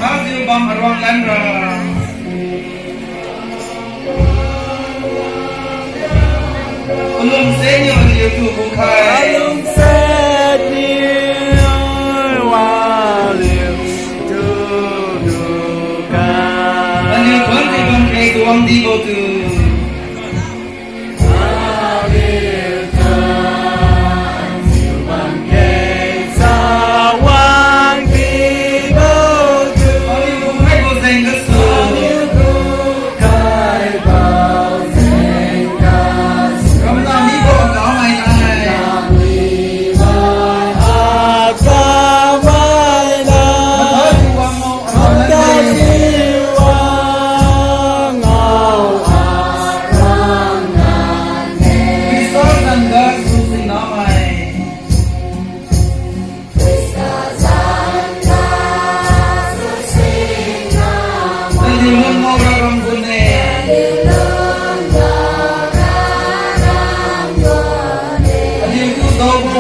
Hasil bang ruang landra. Belum senior dia tu bukai. Belum senior walau tu bukai. Ani tuan di bang kei tuang di botu.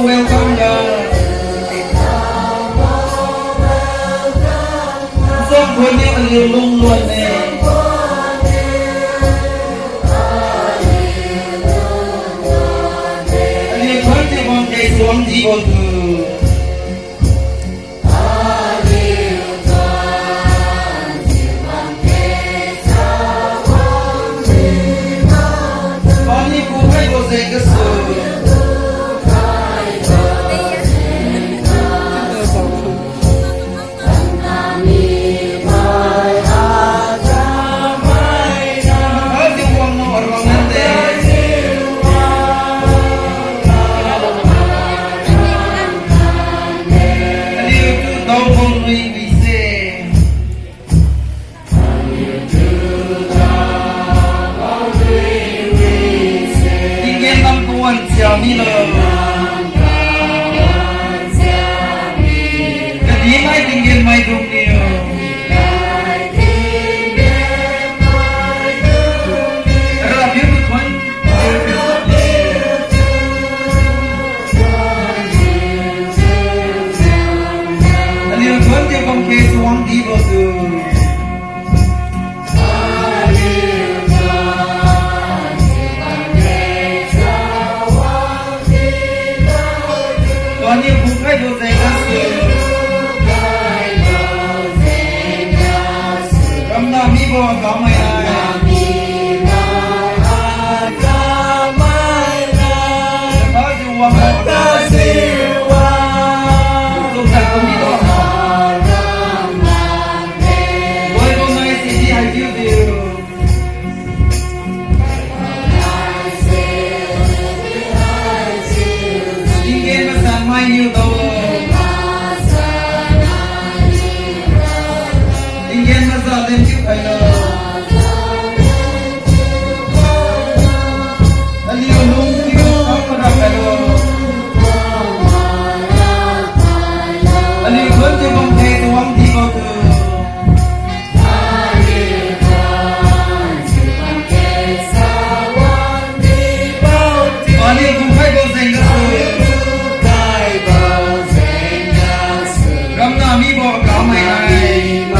Welcome Someคนนี้มันเรียนลุ่มล้วนแน่อันนี้คนที่มองใจสวมที่บนมือตอนนี้กูให้กูเสกกระสือ小米了，个地买定件买中的哦。Hãy subscribe cho kênh Ghiền Mì Gõ để không bỏ lỡ